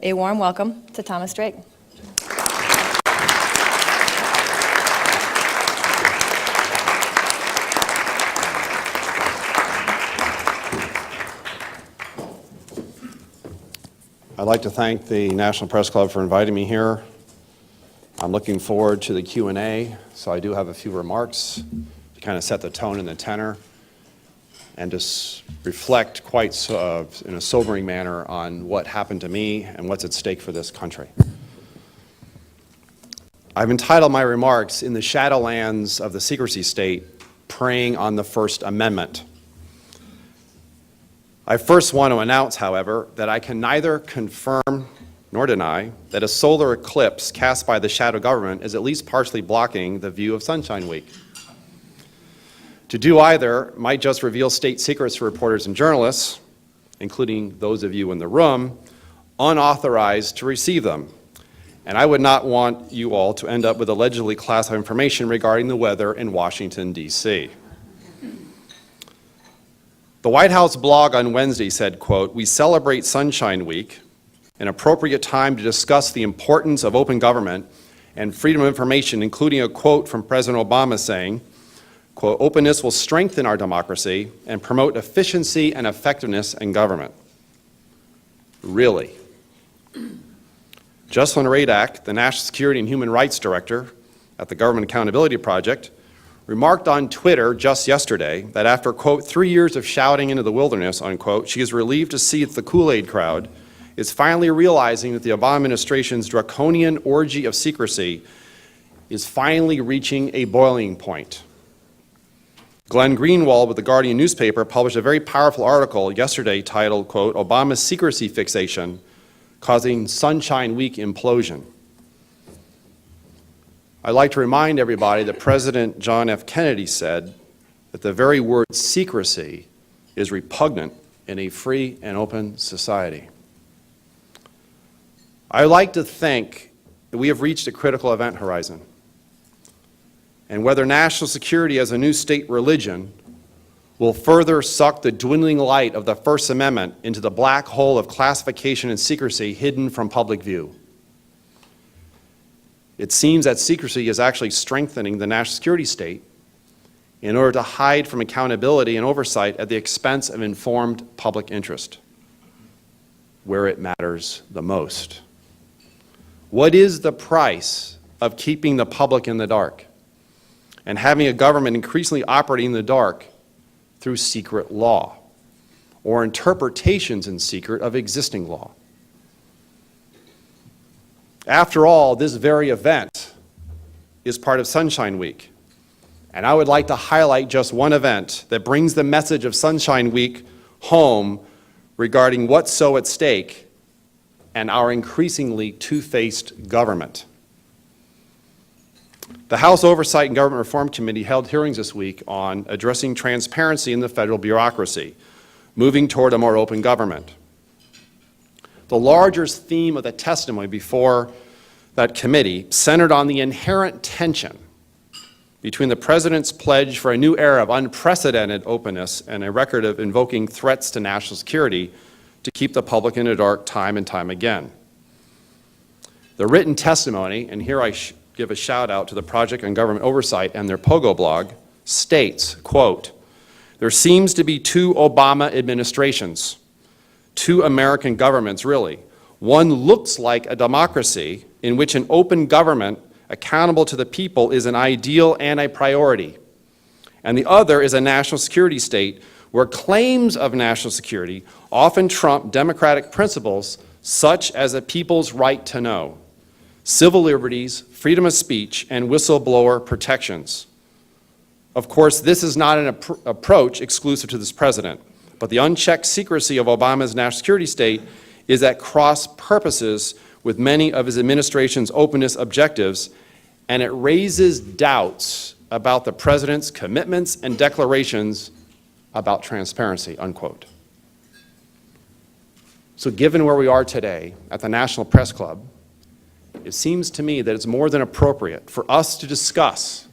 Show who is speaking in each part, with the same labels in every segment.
Speaker 1: a warm welcome to Thomas Drake.
Speaker 2: I'd like to thank the National Press Club for inviting me here. I'm looking forward to the Q&A, so I do have a few remarks to kind of set the tone and the tenor and just reflect quite in a sobering manner on what happened to me and what's at stake for this country. I've entitled my remarks, "In the Shadowlands of the Secrecy State, Preying on the First Amendment." I first want to announce, however, that I can neither confirm nor deny that a solar eclipse cast by the shadow government is at least partially blocking the view of Sunshine Week. To do either might just reveal state secrets to reporters and journalists, including those of you in the room, unauthorized to receive them. And I would not want you all to end up with allegedly classified information regarding the weather in Washington, D.C. The White House blog on Wednesday said, quote, "We celebrate Sunshine Week, an appropriate time to discuss the importance of open government and freedom of information," including a quote from President Obama saying, quote, "Openness will strengthen our democracy and promote efficiency and effectiveness in government." Really? Jocelyn Radack, the National Security and Human Rights Director at the Government Accountability Project, remarked on Twitter just yesterday that after, quote, 3 years of shouting into the wilderness, unquote, she is relieved to see that the Kool-Aid crowd is finally realizing that the Obama administration's draconian orgy of secrecy is finally reaching a boiling point. Glenn Greenwald with the Guardian newspaper published a very powerful article yesterday titled, quote, "Obama's secrecy fixation causing Sunshine Week implosion." I'd like to remind everybody that President John F. Kennedy said that the very word secrecy is repugnant in a free and open society. I like to think that we have reached a critical event horizon. And whether national security as a new state religion will further suck the dwindling light of the First Amendment into the black hole of classification and secrecy hidden from public view. It seems that secrecy is actually strengthening the national security state in order to hide from accountability and oversight at the expense of informed public interest, where it matters the most. What is the price of keeping the public in the dark and having a government increasingly operating in the dark through secret law or interpretations in secret of existing law? After all, this very event is part of Sunshine Week, and I would like to highlight just one event that brings the message of Sunshine Week home regarding what's so at stake and our increasingly two-faced government. The House Oversight and Government Reform Committee held hearings this week on addressing transparency in the federal bureaucracy, moving toward a more open government. The larger theme of the testimony before that committee centered on the inherent tension between the President's pledge for a new era of unprecedented openness and a record of invoking threats to national security to keep the public in the dark time and time again. The written testimony, and here I give a shout out to the Project on Government Oversight and their Pogo blog, states, quote, "There seems to be two Obama administrations, two American governments, really. One looks like a democracy in which an open government accountable to the people is an ideal and a priority. And the other is a national security state where claims of national security often trump democratic principles such as a people's right to know, civil liberties, freedom of speech, and whistleblower protections. Of course, this is not an approach exclusive to this president, but the unchecked secrecy of Obama's national security state is at cross purposes with many of his administration's openness objectives, and it raises doubts about the president's commitments and declarations about transparency," unquote. So given where we are today at the National Press Club, it seems to me that it's more than appropriate for us to discuss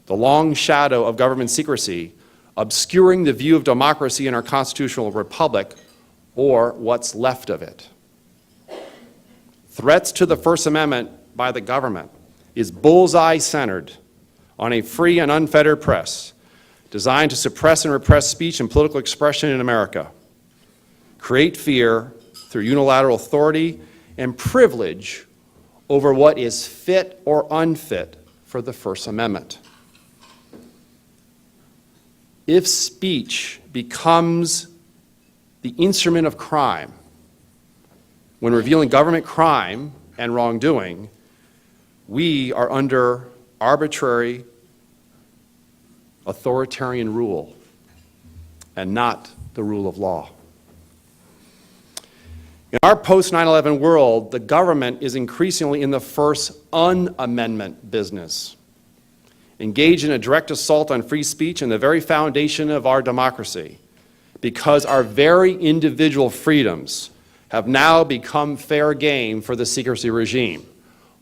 Speaker 2: the long shadow of government secrecy obscuring the view of democracy in our constitutional republic, or what's left of it. Threats to the First Amendment by the government is bullseye centered on a free and unfettered press designed to suppress and repress speech and political expression in America, create fear through unilateral authority and privilege over what is fit or unfit for the First Amendment. If speech becomes the instrument of crime when revealing government crime and wrongdoing, we are under arbitrary, authoritarian rule and not the rule of law. In our post-9/11 world, the government is increasingly in the first un-amendment business, engaged in a direct assault on free speech and the very foundation of our democracy, because our very individual freedoms have now become fair game for the secrecy regime,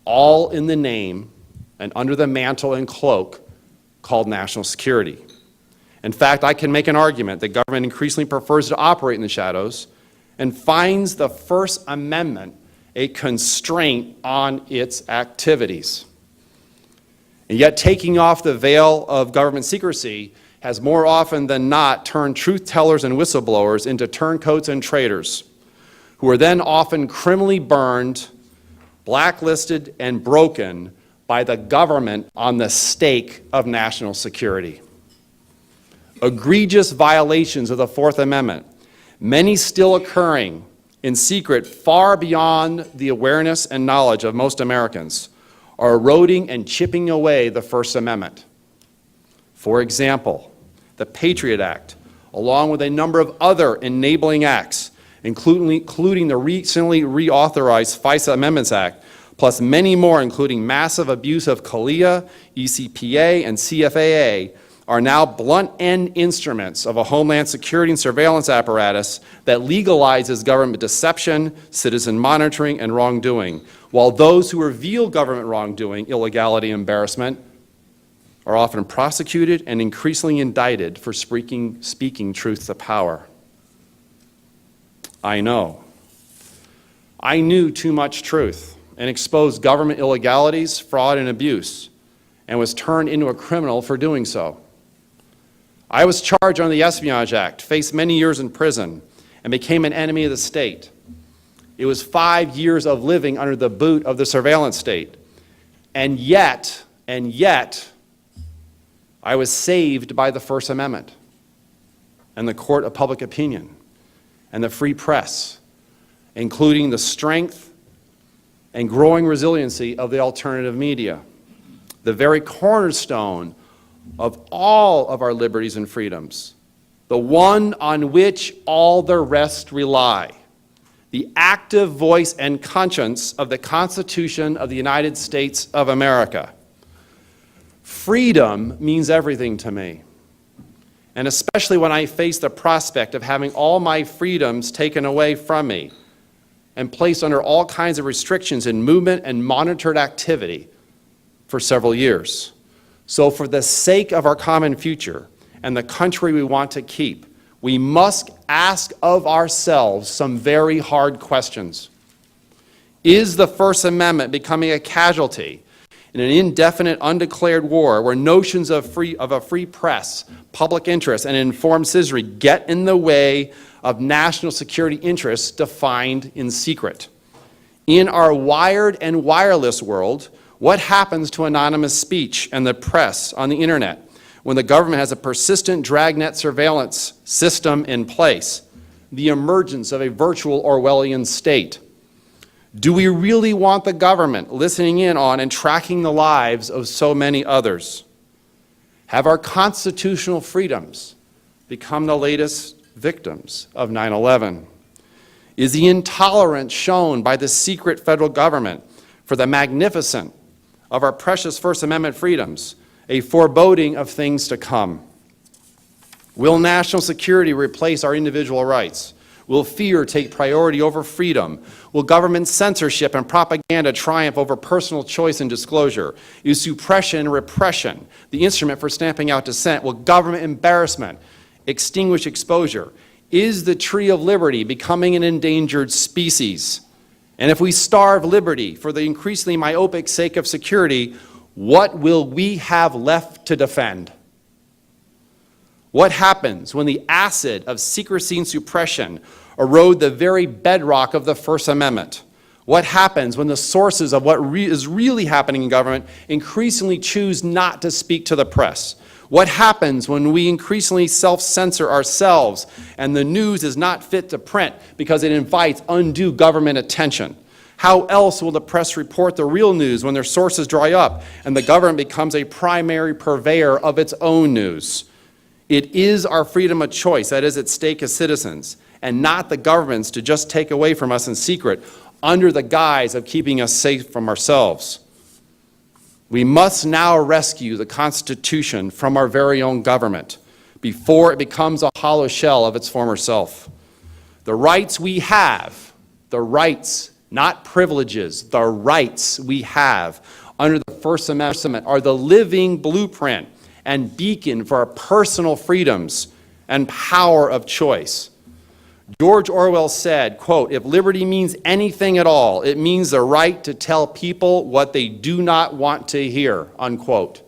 Speaker 2: all in the name and under the mantle and cloak called national security. In fact, I can make an argument that government increasingly prefers to operate in the shadows and finds the First Amendment a constraint on its activities. And yet taking off the veil of government secrecy has more often than not turned truth tellers and whistleblowers into turncoats and traitors, who are then often criminally burned, blacklisted, and broken by the government on the stake of national security. Egregious violations of the Fourth Amendment, many still occurring in secret far beyond the awareness and knowledge of most Americans, are eroding and chipping away the First Amendment. For example, the Patriot Act, along with a number of other enabling acts, including the recently reauthorized FISA Amendments Act, plus many more, including massive abuse of CALEA, ECPA, and CFAA, are now blunt-end instruments of a homeland security and surveillance apparatus that legalizes government deception, citizen monitoring, and wrongdoing, while those who reveal government wrongdoing, illegality, and embarrassment are often prosecuted and increasingly indicted for speaking truth to power. I know. I knew too much truth and exposed government illegalities, fraud, and abuse, and was turned into a criminal for doing so. I was charged under the Espionage Act, faced many years in prison, and became an enemy of the state. It was 5 years of living under the boot of the surveillance state. And yet, I was saved by the First Amendment and the court of public opinion and the free press, including the strength and growing resiliency of the alternative media, the very cornerstone of all of our liberties and freedoms, the one on which all the rest rely, the active voice and conscience of the Constitution of the United States of America. Freedom means everything to me, and especially when I face the prospect of having all my freedoms taken away from me and placed under all kinds of restrictions in movement and monitored activity for several years. So for the sake of our common future and the country we want to keep, we must ask of ourselves some very hard questions. Is the First Amendment becoming a casualty in an indefinite, undeclared war where notions of a free press, public interest, and informed citizenry get in the way of national security interests defined in secret? In our wired and wireless world, what happens to anonymous speech and the press on the internet when the government has a persistent dragnet surveillance system in place, the emergence of a virtual Orwellian state? Do we really want the government listening in on and tracking the lives of so many others? Have our constitutional freedoms become the latest victims of 9/11? Is the intolerance shown by the secret federal government for the magnificent of our precious First Amendment freedoms a foreboding of things to come? Will national security replace our individual rights? Will fear take priority over freedom? Will government censorship and propaganda triumph over personal choice and disclosure? Is suppression and repression the instrument for stamping out dissent? Will government embarrassment extinguish exposure? Is the tree of liberty becoming an endangered species? And if we starve liberty for the increasingly myopic sake of security, what will we have left to defend? What happens when the acid of secrecy and suppression erode the very bedrock of the First Amendment? What happens when the sources of what is really happening in government increasingly choose not to speak to the press? What happens when we increasingly self-censor ourselves and the news is not fit to print because it invites undue government attention? How else will the press report the real news when their sources dry up and the government becomes a primary purveyor of its own news? It is our freedom of choice that is at stake as citizens, and not the government's to just take away from us in secret under the guise of keeping us safe from ourselves. We must now rescue the Constitution from our very own government before it becomes a hollow shell of its former self. The rights we have, the rights, not privileges, the rights we have under the First Amendment are the living blueprint and beacon for our personal freedoms and power of choice. George Orwell said, quote, "If liberty means anything at all, it means the right to tell people what they do not want to hear," unquote.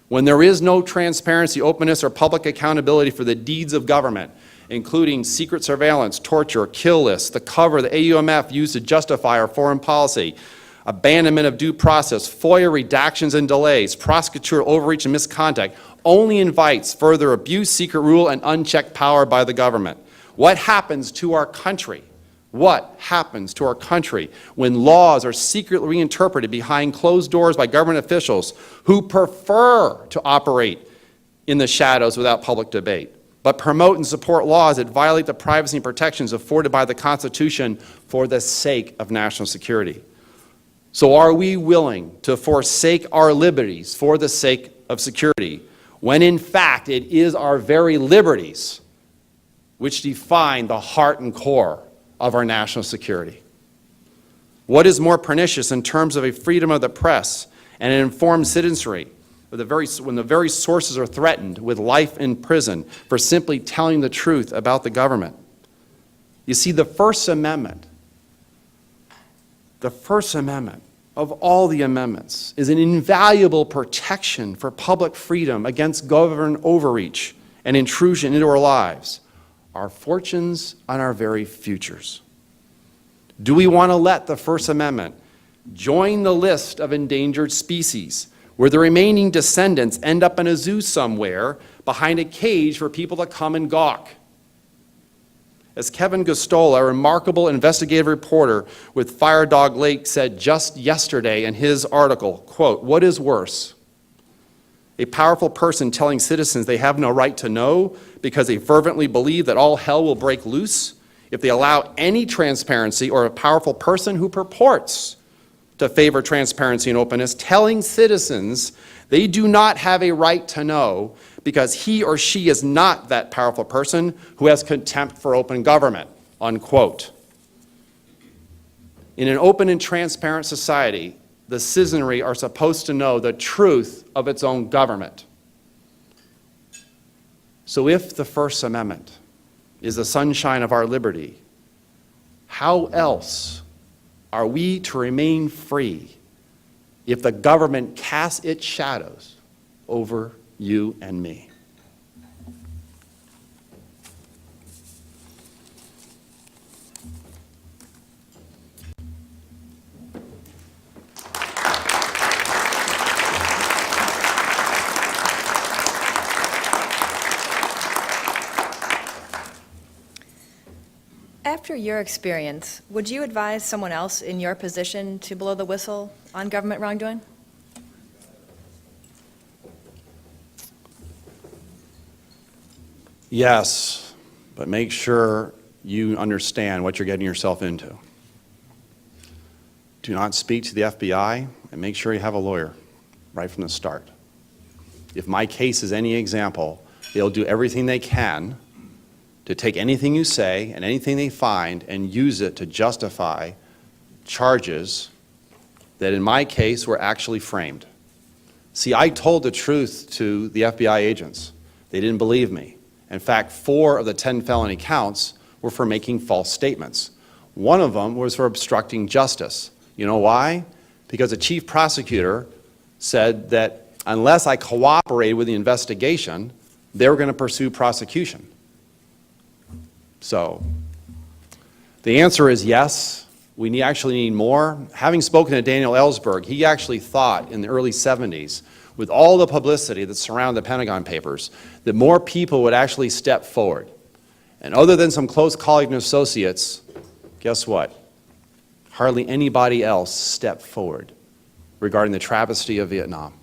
Speaker 2: When there is no transparency, openness, or public accountability for the deeds of government, including secret surveillance, torture, kill lists, the cover the AUMF used to justify our foreign policy, abandonment of due process, FOIA redactions and delays, prosecutorial overreach and misconduct, only invites further abuse, secret rule, and unchecked power by the government. What happens to our country? What happens to our country when laws are secretly reinterpreted behind closed doors by government officials who prefer to operate in the shadows without public debate, but promote and support laws that violate the privacy and protections afforded by the Constitution for the sake of national security? So are we willing to forsake our liberties for the sake of security, when in fact it is our very liberties which define the heart and core of our national security? What is more pernicious in terms of a freedom of the press and an informed citizenry when the very sources are threatened with life in prison for simply telling the truth about the government? You see, the First Amendment of all the amendments is an invaluable protection for public freedom against government overreach and intrusion into our lives, our fortunes, and our very futures. Do we want to let the First Amendment join the list of endangered species, where the remaining descendants end up in a zoo somewhere behind a cage for people to come and gawk? As Kevin Gustola, a remarkable investigative reporter with Fire Dog Lake, said just yesterday in his article, quote, "What is worse? A powerful person telling citizens they have no right to know because they fervently believe that all hell will break loose if they allow any transparency, or a powerful person who purports to favor transparency and openness telling citizens they do not have a right to know because he or she is not that powerful person who has contempt for open government," unquote. In an open and transparent society, the citizenry are supposed to know the truth of its own government. So if the First Amendment is the sunshine of our liberty, how else are we to remain free if the government casts its shadows over you and me?
Speaker 1: After your experience, would you advise someone else in your position to blow the whistle on government wrongdoing?
Speaker 2: Yes, but make sure you understand what you're getting yourself into. Do not speak to the FBI, and make sure you have a lawyer right from the start. If my case is any example, they'll do everything they can to take anything you say and anything they find and use it to justify charges that in my case were actually framed. See, I told the truth to the FBI agents. They didn't believe me. In fact, 4 of the 10 felony counts were for making false statements. One of them was for obstructing justice. You know why? Because the chief prosecutor said that unless I cooperated with the investigation, they were going to pursue prosecution. So the answer is yes, we actually need more. Having spoken to Daniel Ellsberg, he actually thought in the early 70s, with all the publicity that surrounded the Pentagon Papers, that more people would actually step forward. And other than some close colleagues and associates, guess what? Hardly anybody else stepped forward regarding the travesty of Vietnam.